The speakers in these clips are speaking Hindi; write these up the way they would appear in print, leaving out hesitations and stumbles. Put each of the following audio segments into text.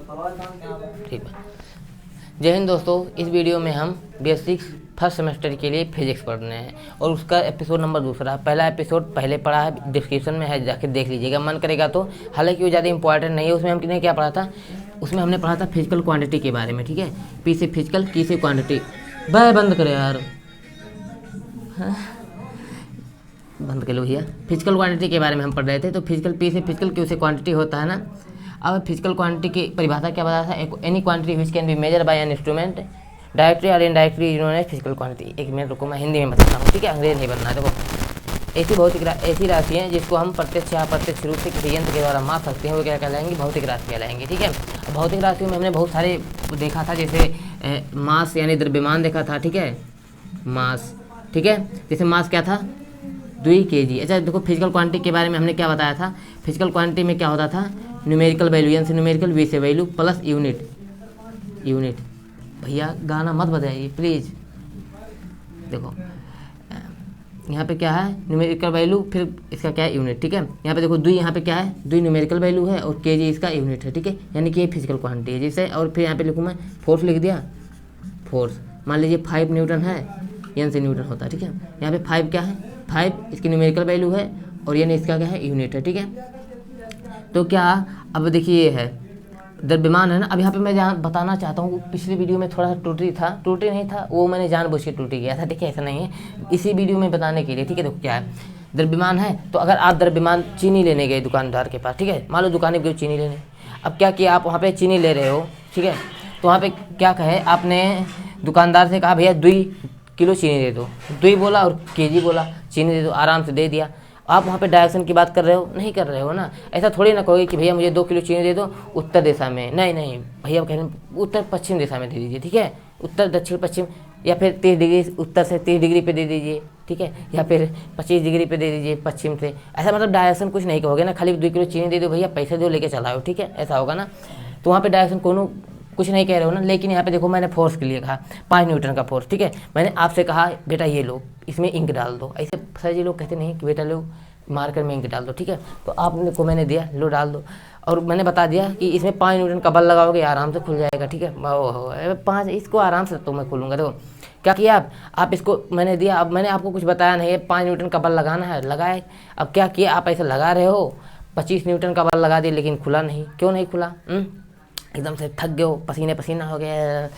ठीक है। जय हिंद दोस्तों, इस वीडियो में हम BS6 फर्स्ट सेमेस्टर के लिए फिजिक्स पढ़ रहे हैं और उसका एपिसोड नंबर 2। पहला एपिसोड पहले पढ़ा है, डिस्क्रिप्शन में है, जाके देख लीजिएगा मन करेगा तो। हालांकि वो ज़्यादा इंपॉर्टेंट नहीं है। उसमें हमने क्या पढ़ा था, उसमें हमने पढ़ा था फिजिकल क्वांटिटी के बारे में। ठीक है, पी से फिजिकल, की से क्वांटिटी। वह बंद करे यार, बंद कर लो भैया। फिजिकल क्वांटिटी के बारे में हम पढ़ रहे थे। तो फिजिकल, पी से फिजिकल, क्यू से क्वांटिटी होता है ना। अब फिजिकल क्वांटिटी की परिभाषा क्या बताया था, any quantity which can be measure by an instrument directly or indirectly known as physical quantity. एक मिनट रुको, मैं हिंदी में बताता हूँ, ठीक है, अंग्रेज नहीं बनना। देखो, ऐसी राशि हैं जिसको हम प्रत्यक्ष या अप्रत्यक्ष रूप से किसी यंत्र के द्वारा माप सकते हैं, वो क्या कहलाएंगे, भौतिक राशि कहलाएंगे। ठीक है, भौतिक राशियों में हमने बहुत सारे देखा था, जैसे मास यानी द्रव्यमान देखा था। ठीक है, मास, ठीक है, जैसे मास क्या था, 2 kg। अच्छा देखो, फिजिकल क्वांटिटी के बारे में हमने क्या बताया था। फिजिकल क्वांटिटी में क्या होता था, न्यूमेरिकल वैल्यू, एन से न्यूमेरिकल, वी से वैल्यू, प्लस यूनिट। भैया गाना मत बजाइए प्लीज़। देखो यहाँ पे क्या है, न्यूमेरिकल वैल्यू, फिर इसका क्या है, यूनिट। ठीक है, यहाँ पे देखो 2, यहाँ पे क्या है, 2 न्यूमेरिकल वैल्यू है और kg इसका यूनिट है। ठीक है, यानी कि ये फिजिकल क्वांटिटी है। जैसे और फिर यहाँ पे लिखूँ मैं, फोर्स लिख दिया, फोर्स मान लीजिए 5 न्यूटन है, एन से न्यूटन होता है। ठीक है, यहाँ पे 5 क्या है, 5 इसकी न्यूमेरिकल वैल्यू है और यानी इसका क्या है, यूनिट है। ठीक है, तो क्या, अब देखिए ये है द्रव्यमान है ना। अब यहाँ पे मैं जहाँ बताना चाहता हूँ, पिछली वीडियो में थोड़ा सा टूटी नहीं था, वो मैंने जानबूझ के टूटी गया था। ठीक है, ऐसा नहीं है, इसी वीडियो में बताने के लिए। ठीक है, देखो क्या है, द्रव्यमान है। तो अगर आप द्रव्यमान चीनी लेने गए दुकानदार के पास, ठीक है, मान लो दुकान में गए चीनी लेने। अब क्या किया, आप वहाँ पर चीनी ले रहे हो, ठीक है, तो वहाँ पर क्या कहे, आपने दुकानदार से कहा भैया 2 किलो चीनी दे दो। 2 बोला और kg बोला, चीनी दे दो, आराम से दे दिया। आप वहाँ पे डायरेक्शन की बात कर रहे हो, नहीं कर रहे हो ना। ऐसा थोड़ी ना कहोगे कि भैया मुझे 2 किलो चीनी दे दो उत्तर दिशा में, नहीं भैया कह रहे हैं उत्तर पश्चिम दिशा में दे दीजिए। ठीक है, उत्तर दक्षिण पश्चिम, या फिर 30 डिग्री उत्तर से 30 डिग्री पे दे दीजिए। ठीक है, या फिर 25 डिग्री पे दे दीजिए पश्चिम से। ऐसा मतलब डायरेक्शन कुछ नहीं कहोगे ना, खाली 2 किलो चीनी दे दो भैया, पैसे दो, लेके चलाओ। ठीक है, ऐसा होगा ना। तो वहाँ पर डायरेक्शन कोनो कुछ नहीं कह रहे हो ना। लेकिन यहाँ पे देखो, मैंने फोर्स के लिए कहा 5 न्यूटन का फोर्स। ठीक है, मैंने आपसे कहा बेटा ये लो, इसमें इंक डाल दो। ऐसे सर जी लोग कहते नहीं कि बेटा लो मार्कर में इंक डाल दो। ठीक है, तो आपने को मैंने दिया, लो डाल दो, और मैंने बता दिया कि इसमें 5 न्यूटन का बल लगाओगे आराम से खुल जाएगा। ठीक है, ओहो 5, इसको आराम से तो मैं खोलूँगा। देखो क्या किया आप इसको मैंने दिया। अब मैंने आपको कुछ बताया नहीं है, 5 न्यूटन का बल लगाना है, लगाए। अब क्या किया, आप ऐसे लगा रहे हो, 25 न्यूटन का बल लगा दिए, लेकिन खुला नहीं। क्यों नहीं खुला, एकदम से थक गए हो, पसीना हो गया,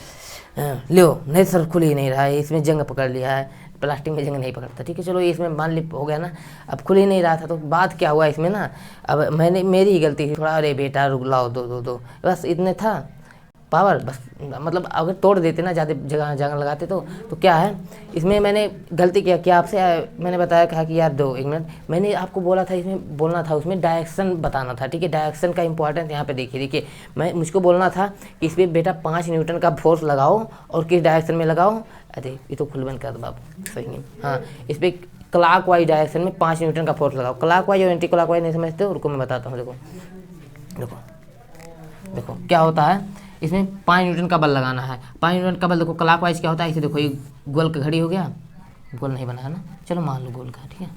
लो नहीं सर, खुल ही नहीं रहा है, इसमें जंग पकड़ लिया है, प्लास्टिक में जंग नहीं पकड़ता। ठीक है, चलो इसमें मान ली हो गया ना। अब खुल ही नहीं रहा था, तो बात क्या हुआ इसमें ना, अब मेरी ही गलती थी थोड़ा, अरे बेटा रुक लाओ, दो बस इतने था पावर, बस मतलब अगर तोड़ देते ना, ज़्यादा जगह लगाते तो क्या है, इसमें मैंने गलती क्या आपसे मैंने बताया, कहा कि यार दो, 1 मिनट, मैंने आपको बोला था इसमें बोलना था, उसमें डायरेक्शन बताना था। ठीक है, डायरेक्शन का इंपॉर्टेंस यहाँ पे देखिए, मुझको बोलना था कि इस पर बेटा 5 न्यूटन का फोर्स लगाओ और किस डायरेक्शन में लगाओ। अरे ये तो खुल बंद कर दो बाबू, सही नहीं। हाँ, इस पर क्लॉक वाइज डायरेक्शन में 5 न्यूटन का फोर्स लगाओ। क्लॉक वाइज और एंटी क्लॉक वाइज नहीं समझते हो, उनको मैं बताता हूँ। देखो क्या होता है, इसमें 5 न्यूटन का बल लगाना है। 5 न्यूटन का बल देखो क्लॉकवाइज क्या होता है, इसे देखो ये गोल का घड़ी हो गया, गोल नहीं बना है ना, चलो मान लो गोल का। ठीक है,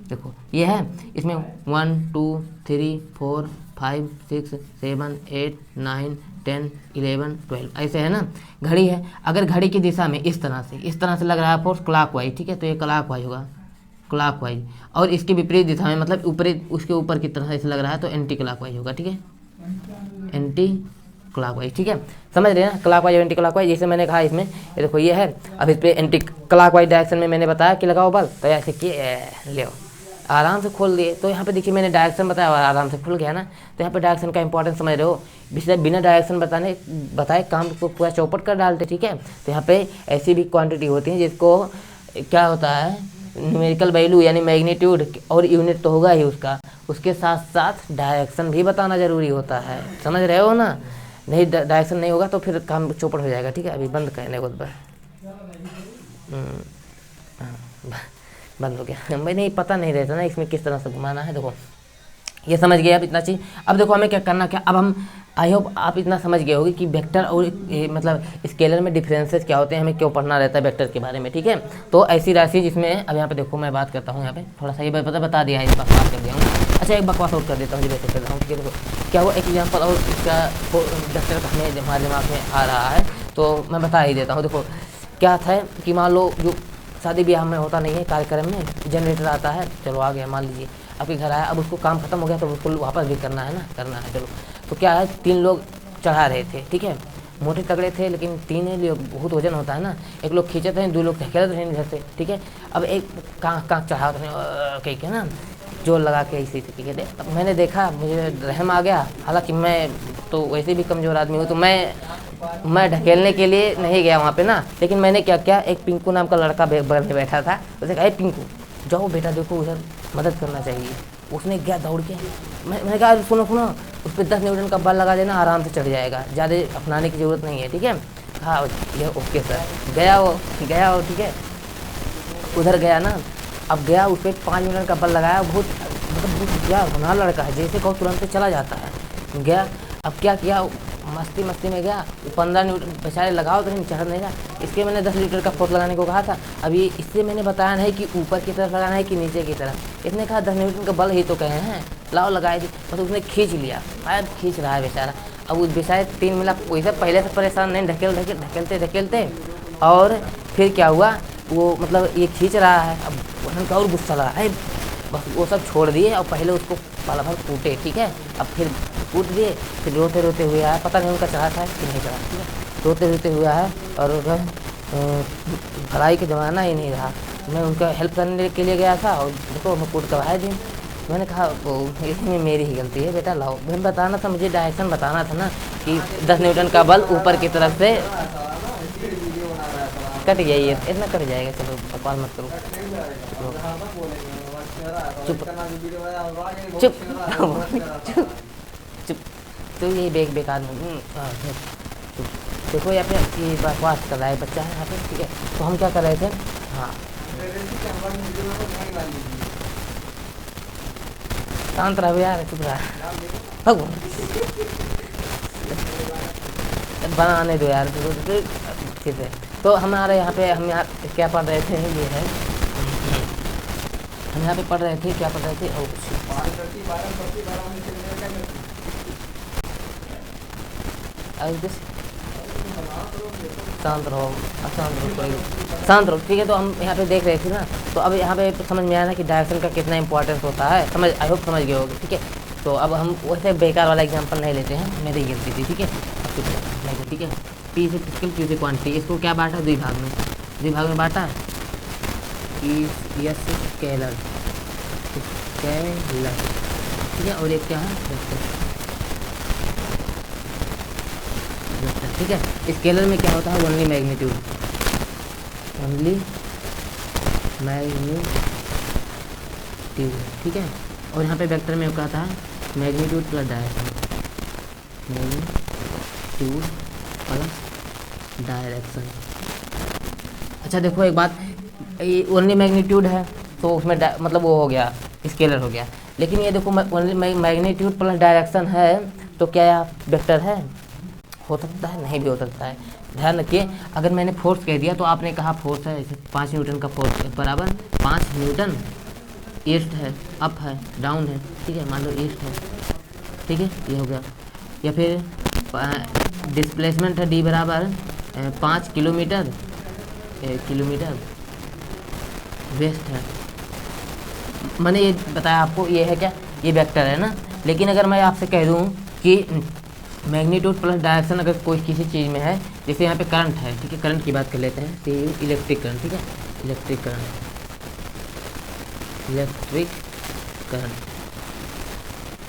देखो ये है, इसमें 1 2 3 4 5 6 7 8 9 10 11 12 ऐसे है ना, घड़ी है। अगर घड़ी की दिशा में इस तरह से लग रहा है फोर्स क्लॉकवाइज, ठीक है, तो ये क्लॉकवाइज होगा, क्लॉकवाइज। और इसके विपरीत दिशा में, मतलब ऊपरी उसके ऊपर की तरह से लग रहा है, तो एंटी क्लॉकवाइज होगा। ठीक है, एंटी क्लॉकवाइज। ठीक है, समझ रहे हैं ना, क्लॉकवाइज और एंटी क्लॉकवाइज। जैसे मैंने कहा इसमें ये देखो ये है, अब इस पर एंटी क्लॉकवाइज डायरेक्शन में मैंने बताया कि लगाओ बल, तो ऐसे किए, ले आराम से खोल दिए। तो यहाँ पे देखिए मैंने डायरेक्शन बताया, आराम से खुल गया ना। तो यहाँ पे डायरेक्शन का इंपॉर्टेंस समझ रहे हो, बिना डायरेक्शन बताए काम को पूरा चौपट कर डालते। ठीक है, तो यहाँ पे ऐसी भी क्वांटिटी होती है जिसको क्या होता है, न्यूमेरिकल वैल्यू यानी मैग्नीट्यूड और यूनिट तो होगा ही उसका, उसके साथ साथ डायरेक्शन भी बताना जरूरी होता है। समझ रहे हो ना, नहीं डायरेक्शन नहीं होगा तो फिर काम चौपट हो जाएगा। ठीक है, अभी बंद करने को बंद हो गया, मैं नहीं पता नहीं रहता ना इसमें किस तरह से घुमाना है। देखो ये समझ गए अब इतना चीज़। अब देखो हमें क्या करना, क्या अब हम आई होप आप इतना समझ गए होगे कि वेक्टर और मतलब स्केलर में डिफरेंसेस क्या होते हैं, हमें क्यों पढ़ना रहता है वेक्टर के बारे में। ठीक है, तो ऐसी राशि जिसमें अब यहाँ पे देखो मैं बात करता हूँ, यहाँ पे थोड़ा सा ये बता दिया है, इस बात कर दिया हूँ। अच्छा एक बकवास और कर देता हूँ, वैसे कर रहा हूँ, ठीक है। देखो क्या हुआ, एक एग्जाम्पल और इसका डॉक्टर का हमें हमारे दिमाग में आ रहा है, तो मैं बता ही देता हूँ। देखो क्या था कि मान लो जो शादी ब्याह में होता नहीं है, कार्यक्रम में जनरेटर आता है, चलो आ गया, मान लीजिए आपके घर आया, अब उसको काम खत्म हो गया तो उसको वापस भी करना है ना, करना है, चलो। तो क्या है, 3 लोग चढ़ा रहे थे, ठीक है, मोटे तगड़े थे, लेकिन 3 लोग बहुत वजन होता है ना, एक लोग खींचते हैं, 2 लोग धकेलते हैं इधर से, ठीक है। अब एक काँख चढ़ा कहीं के ना जोर लगा के इसी से कहते। अब मैंने देखा, मुझे रहम आ गया, हालांकि मैं तो वैसे भी कमज़ोर आदमी हूँ, तो मैं ढकेलने के लिए नहीं गया वहाँ पे ना, लेकिन मैंने क्या किया, एक पिंकू नाम का लड़का बगल में बैठा था, उसे कहा पिंकू जाओ बेटा, देखो उधर मदद करना चाहिए। उसने गया दौड़ के, मैंने कहा सुनो उस पर 10 न्यूटन का बल लगा देना, आराम से चढ़ जाएगा, ज़्यादा अपनाने की ज़रूरत नहीं है, ठीक है। हाँ ये ओके सर। गया वो, ठीक है, उधर गया ना, अब गया उस पर 5 न्यूटन का बल लगाया, बहुत मतलब बहुत गया होनहार लड़का है, जैसे कहो तुरंत चला जाता है। गया, अब क्या किया, मस्ती में गया, 15 न्यूटन बेचारे लगाओ तो नहीं, चढ़ नहीं रहा। इसके मैंने 10 लीटर का फोर्स लगाने को कहा था। अभी इससे मैंने बताया नहीं कि ऊपर की तरफ लगाना है कि नीचे की तरफ, इसने कहा 10 न्यूटन का बल ही तो कहे हैं, लाओ लगाए दी, बस उसने खींच लिया, शायद खींच रहा है बेचारा। अब उस बेचारे 3 मिला, वैसे पहले से परेशान नहीं, ढकेलते और फिर क्या हुआ, वो मतलब ये खींच रहा है, अब वजन का और गुस्सा लगा है, बस वो सब छोड़ दिए और पहले उसको पाला भर कूटे, ठीक है। अब फिर कूट दिए, फिर रोते हुए आया, पता नहीं उनका चढ़ा था कि नहीं चढ़ा, ठीक है, रोते हुए आया, और भलाई का ज़माना ही नहीं रहा। मैं उनका हेल्प करने के लिए गया था, और देखो मैं कूट करवाया दी। मैंने कहा वो इसमें मेरी ही गलती है बेटा, लाओ, मैं बताना था, मुझे डायरेक्शन बताना था ना कि 10 न्यूटन का बल ऊपर की तरफ से कट गया, ये इतना कट जाएगा, चलो बकवास मत करो, चुप तो ये बेकार चुप। देखो यहाँ पे ये बकवास कर रहा है बच्चा है यहाँ पे, ठीक है। तो हम क्या कर रहे थे, हाँ शांत रहो यार, चुप रहा, बनाने दो यार, ठीक है। तो हमारे यहाँ पे हम यहाँ क्या पढ़ रहे थे, ये है हम यहाँ पे पढ़ रहे थे, क्या पढ़ रहे थे, शांत रहो, ठीक है। तो हम यहाँ पे देख रहे थे ना, तो अब यहाँ पे समझ में आया ना कि डायरेक्शन का कितना इंपॉर्टेंस होता है, आई होप समझ गए होगे, ठीक है। तो अब हम वैसे बेकार वाला एग्जांपल नहीं लेते हैं, मेरी गलती थी, ठीक है। अब ठीक है, पी से फिजिकल, क्यू से क्वांटिटी, इसको क्या बांटा, 2 भाग में बांटा, यस स्केलर, ठीक है, और एक क्या है वेक्टर, ठीक है। स्केलर में क्या होता है, ओनली मैग्नीट्यूड, ठीक है। और यहाँ पे वेक्टर में क्या था, मैग्नीट्यूड प्लस डायरेक्शन, अच्छा देखो एक बात, ये ओनली मैग्नीट्यूड है तो उसमें मतलब वो हो गया, स्केलर हो गया। लेकिन ये देखो ओनली मैग्नीट्यूड प्लस डायरेक्शन है, तो क्या वेक्टर है, हो सकता है, नहीं भी हो सकता है। ध्यान रखिए, अगर मैंने फोर्स कह दिया तो आपने कहा फोर्स है, जैसे 5 न्यूटन का फोर्स बराबर 5 न्यूटन ईस्ट है, अप है, डाउन है, ठीक है, मान लो ईस्ट है, ठीक है, ये हो गया। या फिर डिस्प्लेसमेंट है डी बराबर 5 किलोमीटर वेस्ट है, मैंने ये बताया आपको, ये है क्या, ये वेक्टर है ना। लेकिन अगर मैं आपसे कह दूं कि मैग्नीट्यूड प्लस डायरेक्शन अगर कोई किसी चीज़ में है, जैसे यहाँ पे करंट है, ठीक है, करंट की बात कर लेते हैं, तो इलेक्ट्रिक करंट, ठीक है,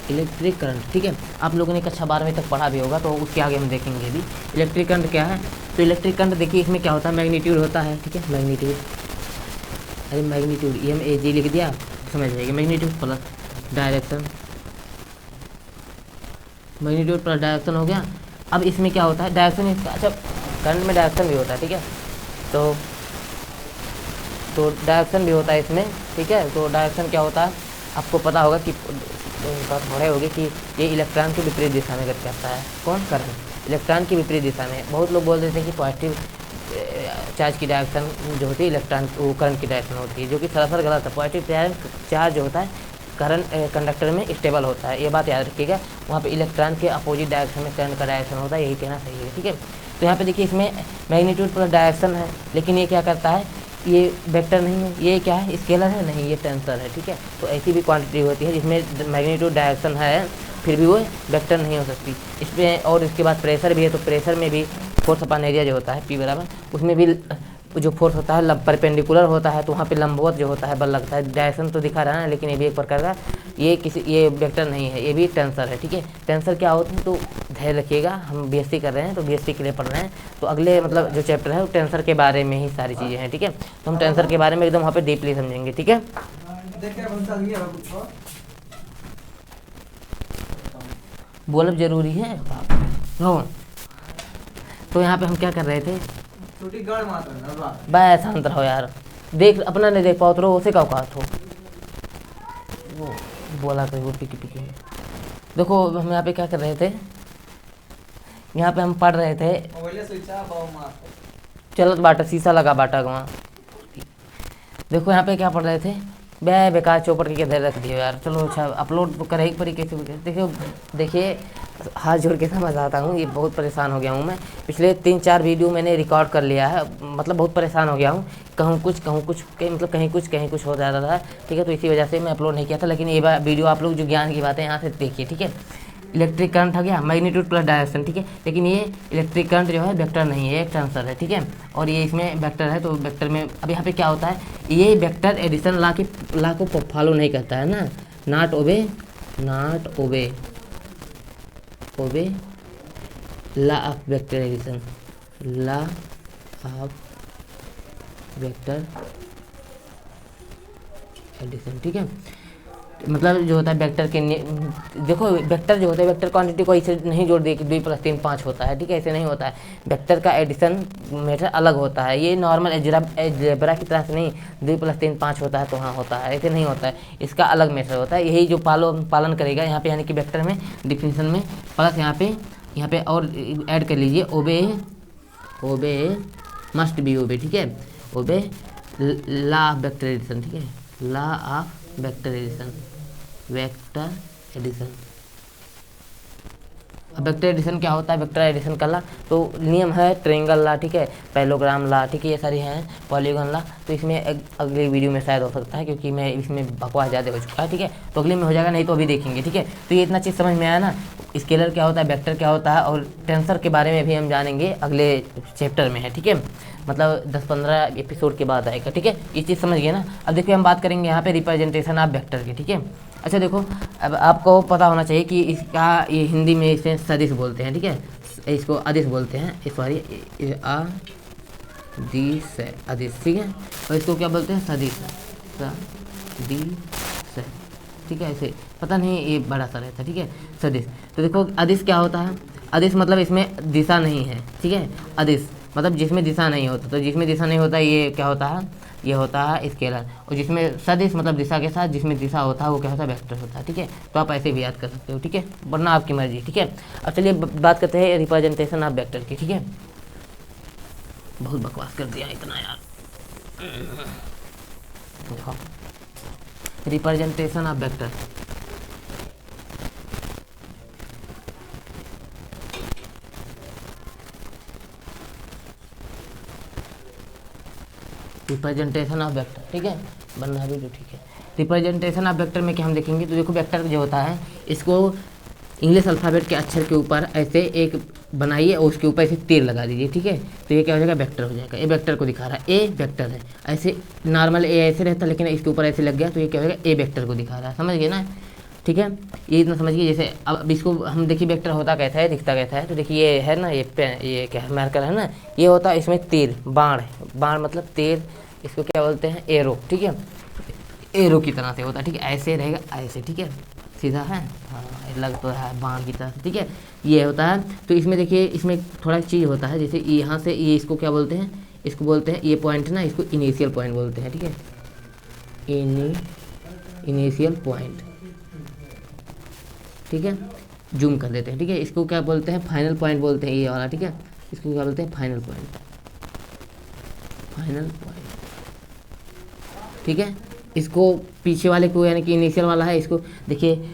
इलेक्ट्रिक करंट, ठीक है। आप लोगों ने कक्षा 12वीं तक पढ़ा भी होगा, तो उसके आगे हम देखेंगे भी इलेक्ट्रिक करंट क्या है। तो इलेक्ट्रिक करंट देखिए, इसमें क्या होता है, मैग्नीट्यूड होता है, ठीक है, मैग्नीट्यूड EMAG लिख दिया, समझ जाएगी, मैग्नीट्यूड प्लस डायरेक्शन, हो गया। अब इसमें क्या होता है, डायरेक्शन इसका, अच्छा करंट में डायरेक्शन भी होता है, ठीक है, तो डायरेक्शन भी होता है इसमें, ठीक है। तो डायरेक्शन क्या होता है, आपको पता होगा कि बात हो रही होगी कि ये इलेक्ट्रॉन के विपरीत दिशा में गति करता है, कौन, करंट, इलेक्ट्रॉन की विपरीत दिशा में। बहुत लोग बोल देते हैं कि पॉजिटिव चार्ज की डायरेक्शन जो होती है इलेक्ट्रॉन, वो करंट की डायरेक्शन होती है, जो कि सरासर गलत है। पॉजिटिव चार्ज जो होता है करंट कंडक्टर में स्टेबल होता है, ये बात याद रखिएगा। वहाँ पे इलेक्ट्रॉन के अपोजिट डायरेक्शन में करंट का डायरेक्शन होता है, यही कहना सही है, ठीक है। तो यहाँ पे देखिए इसमें मैग्नीट्यूड प्लस डायरेक्शन है, लेकिन ये क्या करता है, ये वेक्टर नहीं है, ये क्या है, स्केलर है, नहीं ये टेंसर है, ठीक है। तो ऐसी भी क्वांटिटी होती है जिसमें मैग्नीट्यूड डायरेक्शन है फिर भी वो वेक्टर नहीं हो सकती इसमें। और इसके बाद प्रेशर भी है, तो प्रेशर में भी फोर्स अपन एरिया जो होता है P बराबर, उसमें भी जो फोर्स होता है परपेंडिकुलर होता है, तो वहाँ पे लंबवत जो होता है बल लगता है। डायरेक्शन तो दिखा रहा है ना, लेकिन ये भी एक प्रकार का ये वेक्टर नहीं है, ये भी टेंसर है, ठीक है। टेंसर क्या होते हैं तो ध्यान रखिएगा, हम बीएससी कर रहे हैं तो बीएससी के लिए पढ़ रहे हैं, तो अगले मतलब जो चैप्टर है वो टेंसर के बारे में ही सारी चीज़ें हैं, ठीक है। तो हम टेंसर के बारे में एकदम वहाँ पे डीपली समझेंगे, ठीक है। बोलब जरूरी है हो। तो यहाँ पे हम क्या कर रहे थे, बस शांत रहो यार, देख अपना नहीं देख पाओ तो उसे क्या कहा तो वो बोला तो वो पिकी पिकी। देखो हम यहाँ पे क्या कर रहे थे, यहाँ पे हम पढ़ रहे थे चलत बाटा शीशा लगा बाटा वहाँ। देखो यहाँ पे क्या पढ़ रहे थे, बेकार चौपड़ के इधर रख दियो यार। चलो अच्छा अपलोड करे एक बारी कैसे देखिए हाथ जोड़ के समझ आता हूँ, ये बहुत परेशान हो गया हूँ मैं। पिछले 3-4 वीडियो मैंने रिकॉर्ड कर लिया है, मतलब बहुत परेशान हो गया हूँ, कहूँ कुछ मतलब कहीं कुछ हो जाता था, ठीक है। तो इसी वजह से मैं अपलोड नहीं किया था, लेकिन ये वीडियो आप लोग जो ज्ञान की बातें यहाँ से देखिए, ठीक है। इलेक्ट्रिक करंट आ गया, मैग्नीट्यूड प्लस डायरेक्शन, ठीक है। लेकिन ये इलेक्ट्रिक करंट जो है वेक्टर नहीं है, एक टेंसर है, ठीक है। और ये इसमें वेक्टर है, तो वेक्टर में अब यहाँ पे क्या होता है, ये वेक्टर एडिशन ला को फॉलो नहीं करता है ना, not obey law of vector addition, law of vector addition, ठीक है। मतलब जो होता है वेक्टर के देखो वेक्टर जो होता है वेक्टर क्वांटिटी को ऐसे नहीं जोड़ दिए कि 2 + 3 5 होता है, ठीक है, ऐसे नहीं होता है। वेक्टर का एडिशन मेथड अलग होता है, ये नॉर्मल एलजेब्रा की तरह से नहीं 2 + 3 5 होता है तो हाँ होता है, ऐसे नहीं होता है, इसका अलग मेथड होता है। यही जो पालन करेगा यहाँ पे, यानी कि वेक्टर में डिफिनीशन में प्लस यहाँ पे और ऐड कर लीजिए ओबे मस्ट बी ओबे, ठीक है, ओबे ला ऑफ वेक्टर एडिशन, ठीक है, ला ऑफ वेक्टर एडिशन। अब वेक्टर एडिशन क्या होता है, वेक्टर एडिशन का ला तो नियम है ट्रायंगल ला, ठीक है, पैरेललोग्राम ला, ठीक है, ये सारी हैं, पॉलीगॉन ला। तो इसमें अगली वीडियो में शायद हो सकता है, क्योंकि मैं इसमें बकवास ज़्यादा हो चुका है, ठीक है, तो अगले में हो जाएगा, नहीं तो अभी देखेंगे, ठीक है। तो ये इतना चीज़ समझ में आया ना, स्केलर क्या होता है, वेक्टर क्या होता है, और टेंसर के बारे में भी हम जानेंगे अगले चैप्टर में है, ठीक है, मतलब 10-15 एपिसोड के बाद आएगा, ठीक है। ये चीज़ समझ गए ना। अब देखिए हम बात करेंगे यहाँ पे रिप्रेजेंटेशन ऑफ वेक्टर की, ठीक है। अच्छा देखो अब आपको पता होना चाहिए कि इसका ये हिंदी में इसे सदिश बोलते हैं, ठीक है, इसको अदिश बोलते हैं, सॉरी अदिश, ठीक है, और इसको क्या बोलते हैं, सदिश, ठीक है, ऐसे पता नहीं ये बड़ा सा रहता है, ठीक है, सदिश। तो देखो अदिश क्या होता है, अदिश मतलब इसमें दिशा नहीं है, ठीक है, अदिश मतलब जिसमें दिशा नहीं होता, तो जिसमें दिशा नहीं होता ये क्या होता है, ये होता है स्केलर। और जिसमें सदिश मतलब दिशा के साथ जिसमें दिशा होता है वो क्या होता है, वेक्टर होता है, ठीक है। तो आप ऐसे भी याद कर सकते हो, ठीक है, वरना आपकी मर्जी, ठीक है। अब चलिए बात करते हैं रिप्रेजेंटेशन ऑफ वेक्टर की, ठीक है। बहुत बकवास कर दिया इतना यार। देखो representation of vector, representation of vector, ठीक है, बनना भी जो ठीक है। रिप्रेजेंटेशन ऑफ वेक्टर में क्या हम देखेंगे, तो देखो वेक्टर जो होता है इसको इंग्लिश अल्फ़ाबेट के अक्षर के ऊपर ऐसे एक बनाइए और उसके ऊपर ऐसे तीर लगा दीजिए, ठीक है, तो ये क्या हो जाएगा, वेक्टर हो जाएगा। ए वेक्टर को दिखा रहा है, ए वेक्टर है, ऐसे नॉर्मल ए ऐसे रहता है, लेकिन इसके ऊपर ऐसे लग गया तो ये क्या हो जाएगा, ए वेक्टर को दिखा रहा है, समझ गए ना, ठीक है। ये इतना समझिए। जैसे अब इसको हम देखिए वेक्टर होता कैसा है, दिखता कैसा है, तो देखिए ये है ना, ये क्या है, मार्कर है ना, ये होता है इसमें तीर, बाण मतलब तीर, इसको क्या बोलते हैं, एरो, ठीक है, एरो की तरह से होता है, ठीक है, ऐसे रहेगा ऐसे, ठीक है, सीधा है, हाँ लग तो है बाण की तरह से, ठीक है, ये होता है। तो इसमें देखिए इसमें थोड़ा चीज़ होता है, जैसे यहाँ से ये इसको क्या बोलते हैं, इसको बोलते हैं ये पॉइंट ना, इसको इनिशियल पॉइंट बोलते हैं, ठीक है, इनिशियल पॉइंट, ठीक है, जूम कर देते हैं, ठीक है। इसको क्या बोलते हैं, फाइनल पॉइंट बोलते हैं, ये वाला, ठीक है, इसको क्या बोलते हैं, फाइनल पॉइंट, ठीक है, इसको पीछे वाले को यानी कि इनिशियल वाला है, इसको देखिए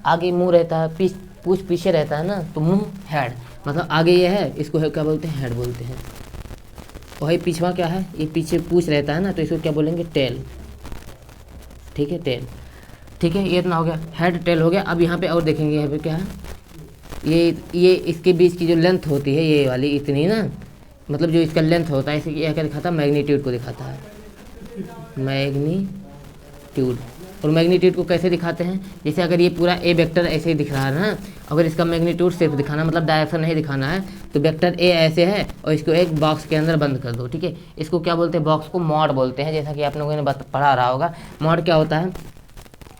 आगे मुंह रहता है, पूछ पीछे रहता है ना, तो मुंह हेड, मतलब आगे ये है, इसको क्या बोलते हैं, हेड बोलते हैं। वही पीछवा क्या है, ये पीछे पूछ रहता है ना, तो इसको क्या बोलेंगे, टेल। ठीक है, टेल। ठीक है, ये इतना हो गया, हेड टेल हो गया। अब यहाँ पे और देखेंगे, यहाँ पे क्या है, ये इसके बीच की जो लेंथ होती है ये वाली इतनी ना, मतलब जो इसका लेंथ होता है, इसे क्या दिखाता है, मैग्नीट्यूड को दिखाता है, मैग्नीट्यूड। और मैग्नीट्यूड को कैसे दिखाते हैं, जैसे अगर ये पूरा ए वेक्टर ऐसे ही दिख रहा है ना, अगर इसका मैग्नीट्यूड सिर्फ दिखाना मतलब डायरेक्शन नहीं दिखाना है, तो वेक्टर ए ऐसे है और इसको एक बॉक्स के अंदर बंद कर दो। ठीक है, इसको क्या बोलते हैं, बॉक्स को मॉड बोलते हैं, जैसा कि आप लोगों ने पढ़ा रहा होगा। मॉड क्या होता है,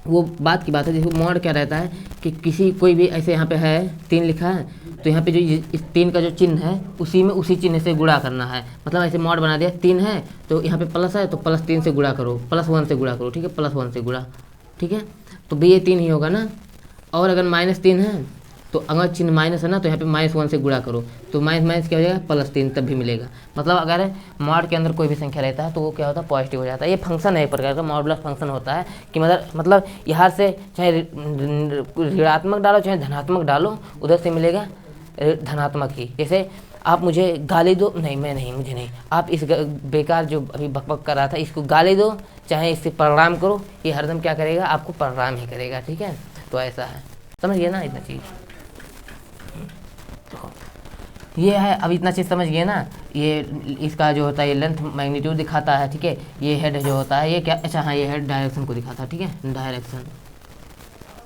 वो बात की बात है। जैसे मॉड क्या रहता है कि कोई भी ऐसे यहाँ पे है 3 लिखा है, तो यहाँ पे जो इस 3 का जो चिन्ह है उसी चिन्ह से गुणा करना है, मतलब ऐसे मॉड बना दिया। 3 है तो यहाँ पे प्लस है तो +3 से गुणा करो, +1 से गुणा करो। ठीक है, +1 से गुणा। ठीक है, तो भी ये 3 ही होगा ना। और अगर -3 है तो अगर चिन्ह माइनस है ना, तो यहाँ पे -1 से गुणा करो, तो माइनस क्या हो जाएगा, +3 तब भी मिलेगा। मतलब अगर मॉड के अंदर कोई भी संख्या रहता है तो वो क्या होता है, पॉजिटिव हो जाता है। ये फंक्शन है एक प्रकार का, मॉडुलस फंक्शन होता है कि मतलब यहाँ से चाहे ऋणात्मक डालो चाहे धनात्मक डालो, उधर से मिलेगा धनात्मक ही। जैसे आप मुझे गाली दो, नहीं मैं नहीं, मुझे नहीं, आप इस बेकार जो अभी बकबक कर रहा था इसको गाली दो, चाहे इससे प्रणाम करो, ये हरदम क्या करेगा, आपको प्रणाम ही करेगा। ठीक है, तो ऐसा है, समझ गए ना इतना चीज़। ये है, अब इतना चीज़ समझ गए ना। ये इसका जो होता है ये लेंथ मैग्नीट्यूड दिखाता है। ठीक है, ये हेड जो होता है ये क्या, अच्छा हाँ, ये हेड डायरेक्शन को दिखाता है। ठीक है,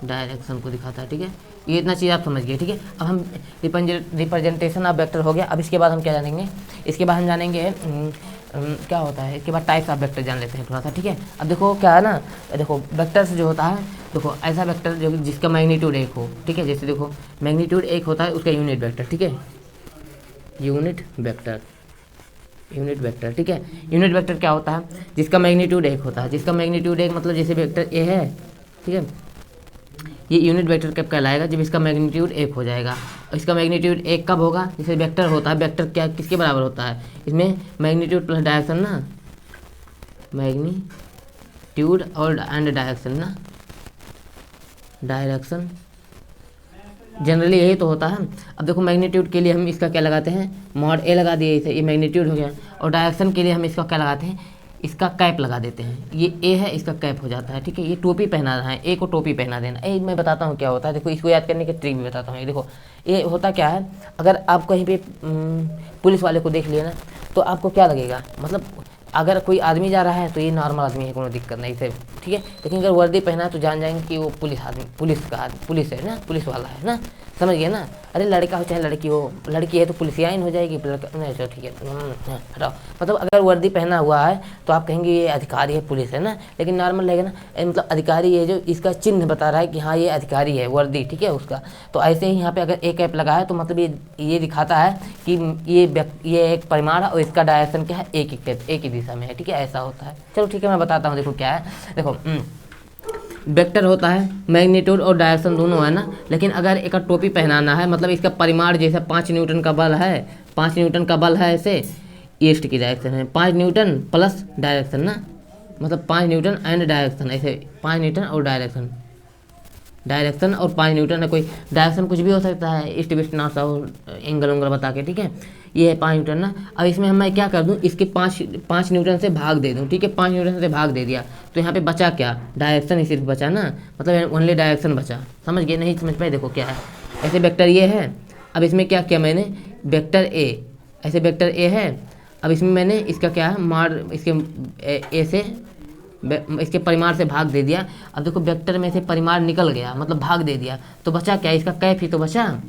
डायरेक्शन को दिखाता है। ठीक है, ये इतना चीज़ आप समझ गए। ठीक है, अब हम रिप्रेजेंटेशन ऑफ वेक्टर हो गया। अब इसके बाद हम क्या जानेंगे, इसके बाद हम जानेंगे क्या होता है, इसके बाद टाइप्स ऑफ वेक्टर जान लेते हैं थोड़ा सा। ठीक है, अब देखो क्या है ना, देखो वेक्टर्स जो होता है, देखो ऐसा वेक्टर जो जिसका मैग्नीट्यूड 1 हो। ठीक है, जैसे देखो मैग्नीट्यूड 1 होता है, उसका यूनिट वेक्टर। ठीक है, यूनिट वेक्टर। ठीक है, यूनिट वेक्टर क्या होता है, जिसका मैग्नीट्यूड 1 होता है। जिसका मैग्नीट्यूड 1 मतलब जैसे वेक्टर ए है। ठीक है, ये यूनिट वेक्टर कब कहलाएगा, जब इसका मैग्नीट्यूड 1 हो जाएगा। और इसका मैग्नीट्यूड 1 कब होगा, जैसे वेक्टर होता है, वेक्टर क्या किसके बराबर होता है, इसमें मैग्नीट्यूड प्लस डायरेक्शन ना, मैग्नीट्यूड और एंड डायरेक्शन ना, डायरेक्शन जनरली यही तो होता है। अब देखो मैग्नीट्यूड के लिए हम इसका क्या लगाते हैं, मॉड ए लगा दिए, इसे ये मैग्नीट्यूड हो गया। और डायरेक्शन के लिए हम इसका क्या लगाते हैं, इसका कैप लगा देते हैं। ये ए है, इसका कैप हो जाता है। ठीक है, ये टोपी पहना रहा है, ए को टोपी पहना देना। ए मैं बताता हूँ क्या होता है, देखो इसको याद करने की ट्रिक भी बताता हूँ। देखो ये होता क्या है, अगर आप कहीं पे पुलिस वाले को देख लिया ना, तो आपको क्या लगेगा, मतलब अगर कोई आदमी जा रहा है तो ये नॉर्मल आदमी है, कोई दिक्कत नहीं इसे। ठीक है, लेकिन अगर वर्दी पहना है तो जान जाएंगे कि वो पुलिस आदमी, पुलिस है ना, पुलिस वाला है ना, समझ गए ना। अरे लड़का हो चाहे लड़की हो, लड़की है तो पुलिसियाइन हो जाएगी, लड़का नहीं, चलो ठीक है, हटाओ। मतलब अगर वर्दी पहना हुआ है तो आप कहेंगे ये अधिकारी है, पुलिस है ना, लेकिन नॉर्मल रहेगा ना, मतलब अधिकारी है, जो इसका चिन्ह बता रहा है कि हाँ ये अधिकारी है, वर्दी। ठीक है, उसका तो ऐसे ही यहाँ पे अगर एक कैप लगा है तो मतलब ये दिखाता है कि ये एक परिमाण है और इसका डायरेक्शन क्या है, एक ही दिशा में है। ठीक है, ऐसा होता है। चलो ठीक है, मैं बताता हूँ। देखो क्या है, देखो वेक्टर होता है, मैग्नीट्यूड और डायरेक्शन दोनों है ना, लेकिन अगर एक टोपी पहनाना है, मतलब इसका परिमाण जैसे 5 न्यूटन का बल है, 5 न्यूटन का बल है, ऐसे ईस्ट की डायरेक्शन है, 5 न्यूटन प्लस डायरेक्शन ना, मतलब 5 न्यूटन एंड डायरेक्शन, ऐसे 5 न्यूटन और डायरेक्शन और 5 न्यूटन है। कोई डायरेक्शन कुछ भी हो सकता है, east west north south angle उंगल बता के। ठीक है, ये है 5 न्यूटन ना। अब इसमें मैं क्या कर दूं, इसके 5 न्यूटन से भाग दे दूं। ठीक है, 5 न्यूटन से भाग दे दिया तो यहाँ पे बचा क्या, डायरेक्शन ही सिर्फ बचा ना, मतलब ओनली डायरेक्शन बचा। समझ गए, नहीं समझ पाए, देखो क्या है, ऐसे वेक्टर ये है। अब इसमें क्या किया मैंने, वेक्टर ए, ऐसे वेक्टर ए है। अब इसमें मैंने इसका क्या है, मार इसके ए से इसके परिमाण से भाग दे दिया। अब देखो वेक्टर में से परिमाण निकल गया, मतलब भाग दे दिया, तो बचा क्या, इसका कैप ही तो बचा,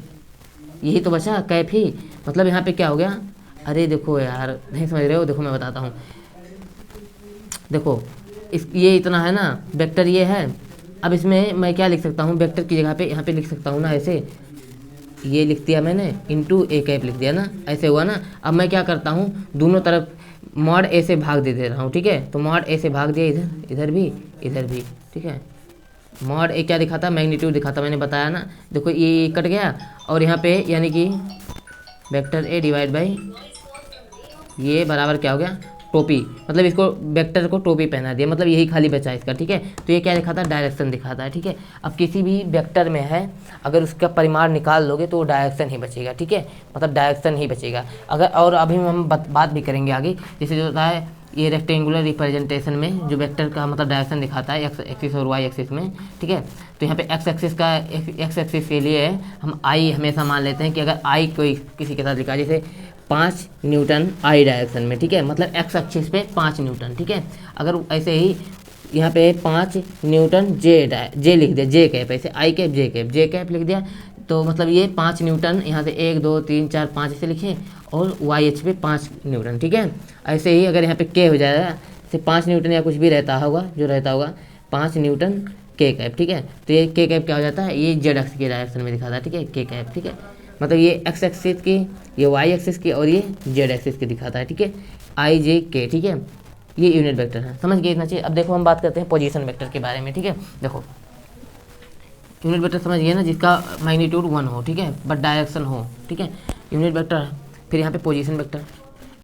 यही तो बचा, कैप ही। मतलब यहाँ पे क्या हो गया, अरे देखो यार नहीं समझ रहे हो, देखो मैं बताता हूँ। देखो ये इतना है ना, वेक्टर ये है। अब इसमें मैं क्या लिख सकता हूँ, वेक्टर की जगह पे यहाँ पे लिख सकता हूँ ना, ऐसे ये लिख दिया मैंने, इंटू ए कैप लिख दिया ना, ऐसे हुआ ना। अब मैं क्या करता हूँ, दोनों तरफ मॉड ए से भाग दे रहा हूँ। ठीक है, तो मॉड ए से भाग दिया, इधर भी। ठीक है, मॉड ए क्या दिखाता, मैग्नीट्यूड दिखाता, मैंने बताया ना। देखो ये कट गया और यहाँ पे यानी कि वेक्टर ए डिवाइड बाई ये बराबर क्या हो गया, टोपी, मतलब इसको वेक्टर को टोपी पहना दिया, मतलब यही खाली बचा इसका, ठीक है। तो ये क्या दिखाता है, डायरेक्शन दिखाता है, ठीक है। अब किसी भी वेक्टर में है अगर उसका परिमाण निकाल लोगे तो वो डायरेक्शन ही बचेगा, ठीक है, मतलब डायरेक्शन ही बचेगा। अगर और अभी हम बात भी करेंगे आगे, जैसे जो होता है ये रेक्टेंगुलर रिप्रेजेंटेशन में जो वेक्टर का मतलब डायरेक्शन दिखाता है एक्स एक्सिस और वाई एक्सिस में, ठीक है। तो यहाँ पे एक्स एक्सिस के लिए हम आई हमेशा मान लेते हैं कि अगर आई कोई किसी के साथ लिखा है, जैसे 5 न्यूटन आई डायरेक्शन में, ठीक है, मतलब एक्स एक्सिस पे 5 न्यूटन, ठीक है। अगर ऐसे ही यहाँ पे 5 न्यूटन जे लिख दिया, जे कैप, ऐसे आई कैप जे कैप लिख दिया, तो मतलब ये 5 न्यूटन यहाँ से 1 2 3 4 5 ऐसे लिखे और वाई एच पे 5 न्यूटन, ठीक है। ऐसे ही अगर यहाँ पे के हो जाएगा, जैसे 5 न्यूटन या कुछ भी रहता होगा, जो रहता होगा 5 न्यूटन के कैप, ठीक है। तो ये के कैप क्या हो जाता है, ये जेड एक्स के डायरेक्शन में दिखाता है, ठीक है, के कैप, ठीक है। मतलब ये एक्स एक्सिस की, ये वाई एक्सिस की और ये जेड एक्सिस की दिखाता है, ठीक है, आई जे के, ठीक है। ये यूनिट वेक्टर है, समझ गए इतना चाहिए। अब देखो हम बात करते हैं पोजीशन वेक्टर के बारे में, ठीक है। देखो यूनिट वेक्टर समझ गए ना, जिसका मैग्नीट्यूड 1 हो, ठीक है, बट डायरेक्शन हो, ठीक है, यूनिट वेक्टर। फिर यहाँ पे पोजीशन वेक्टर,